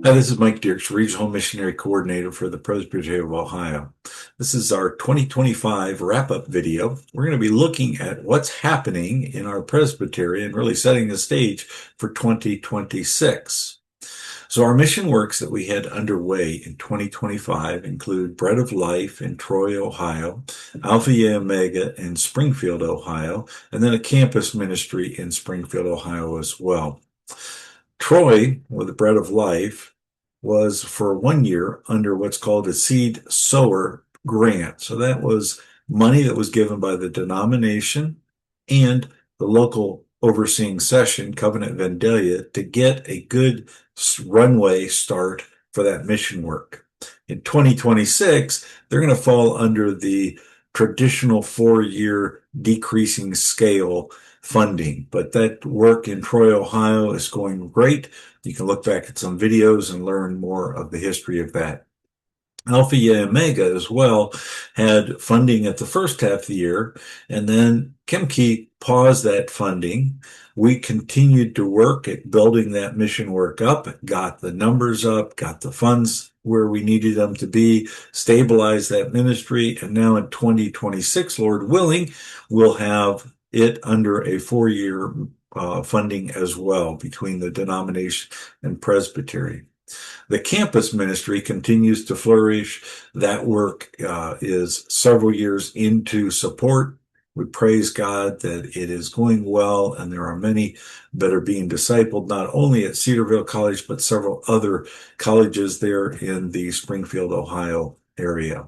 Hi, this is Mike Diercks, Regional Missionary Coordinator for the Presbytery of Ohio. This is our 2025 wrap-up video. We're going to be looking at what's happening in our presbytery and really setting the stage for 2026. So our mission works that we had underway in 2025 include Bread of Life in Troy, Ohio, Alpha Ye Omega in Springfield, Ohio, and then a campus ministry in Springfield, Ohio as well. Troy, with the Bread of Life, was for 1 year under what's called a seed sower grant. So that was money that was given by the denomination and the local overseeing session, Covenant Vandalia, to get a good runway start for that mission work. In 2026, they're going to fall under the traditional 4-year decreasing scale funding, but that work in Troy, Ohio is going great. You can look back at some videos and learn more of the history of that. Alpha Ye Omega as well had funding at the first half of the year, and then Kemke paused that funding. We continued to work at building that mission work up, got the numbers up, got the funds where we needed them to be, stabilized that ministry, and now in 2026, Lord willing, we'll have it under a 4-year funding as well between the denomination and presbytery. The campus ministry continues to flourish. That work is several years into support. We praise God that it is going well, and there are many that are being discipled, not only at Cedarville College, but several other colleges there in the Springfield, Ohio area.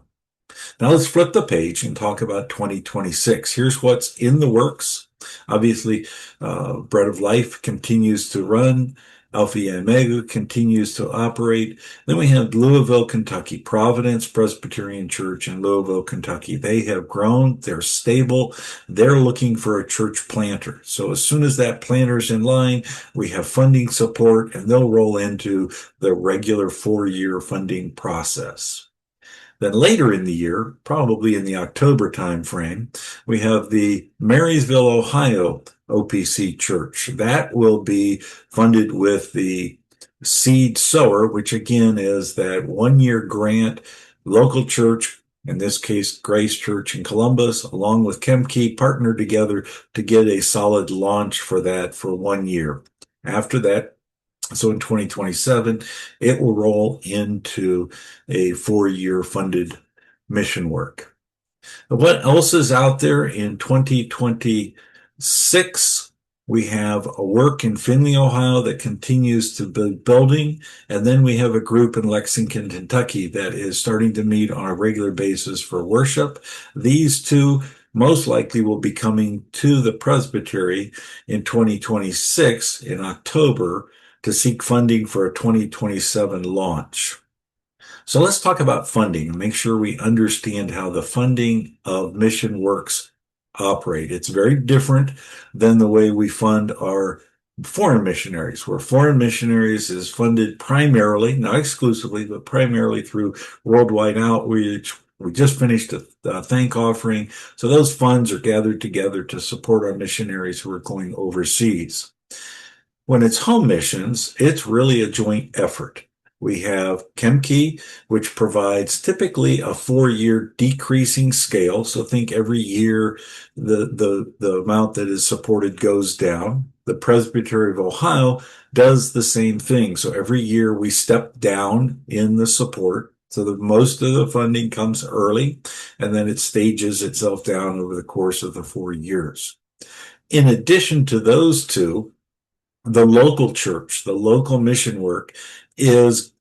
Now let's flip the page and talk about 2026. Here's what's in the works. Obviously, Bread of Life continues to run. Alpha Ye Omega continues to operate. Then we have Louisville, Kentucky, Providence Presbyterian Church in Louisville, Kentucky. They have grown. They're stable. They're looking for a church planter. So as soon as that planter's in line, we have funding support, and they'll roll into the regular 4-year funding process. Then later in the year, probably in the October timeframe, we have the Marysville, Ohio OPC Church. That will be funded with the seed sower, which again is that 1-year grant, local church, in this case, Grace Church in Columbus, along with Kemke, partnered together to get a solid launch for that for 1 year. After that, so in 2027, it will roll into a 4-year funded mission work. What else is out there in 2026? We have a work in Findlay, Ohio that continues to be building. And then we have a group in Lexington, Kentucky that is starting to meet on a regular basis for worship. These two most likely will be coming to the presbytery in 2026 in October to seek funding for a 2027 launch. So let's talk about funding and make sure we understand how the funding of mission works operate. It's very different than the way we fund our foreign missionaries, where foreign missionaries is funded primarily, not exclusively, but primarily through worldwide outreach. We just finished a thank offering. So those funds are gathered together to support our missionaries who are going overseas. When it's home missions, it's really a joint effort. We have Kemke, which provides typically a 4-year decreasing scale. So think every year the amount that is supported goes down. The Presbytery of Ohio does the same thing. So every year we step down in the support. So that most of the funding comes early, and then it stages itself down over the course of the 4 years. In addition to those two, the local church, the local mission work is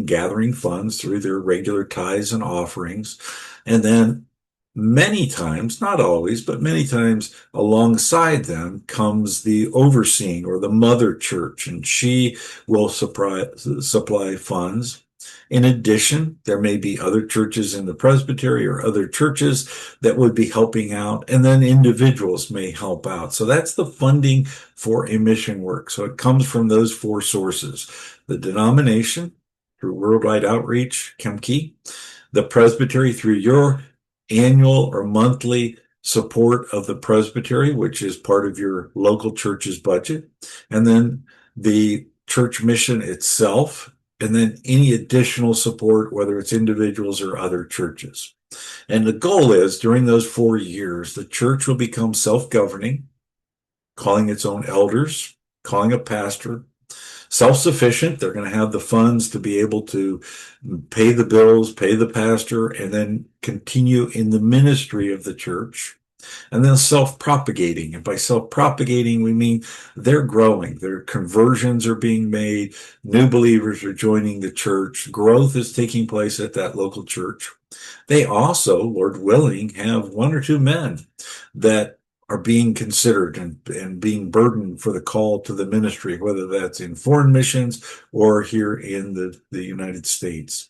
gathering funds through their regular tithes and offerings. And then many times, not always, but many times alongside them comes the overseeing or the mother church, and she will supply funds. In addition, there may be other churches in the presbytery or other churches that would be helping out, and then individuals may help out. So that's the funding for a mission work. So it comes from those 4 sources: the denomination through worldwide outreach, Kemke, the presbytery through your annual or monthly support of the presbytery, which is part of your local church's budget, and then the church mission itself and then any additional support, whether it's individuals or other churches. And the goal is during those 4 years, the church will become self-governing, calling its own elders, calling a pastor, self-sufficient. They're going to have the funds to be able to pay the bills, pay the pastor, and then continue in the ministry of the church. And then self-propagating. And by self-propagating, we mean they're growing. Their conversions are being made. New believers are joining the church. Growth is taking place at that local church. They also, Lord willing, have 1 or 2 men that are being considered and being burdened for the call to the ministry, whether that's in foreign missions or here in the United States.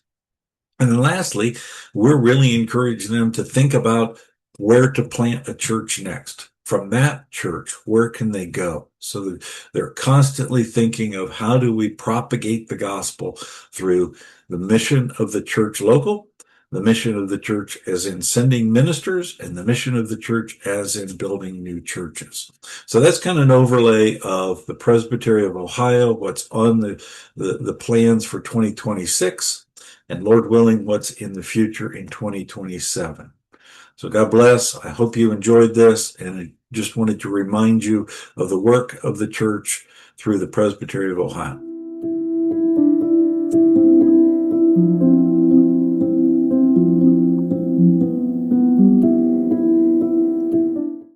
And then lastly, we're really encouraging them to think about where to plant a church next. From that church, where can they go? So they're constantly thinking of how do we propagate the gospel through the mission of the church local, the mission of the church as in sending ministers, and the mission of the church as in building new churches. So that's kind of an overlay of the Presbytery of Ohio, what's on the plans for 2026, and Lord willing, what's in the future in 2027. So God bless. I hope you enjoyed this, and I just wanted to remind you of the work of the church through the Presbytery of Ohio.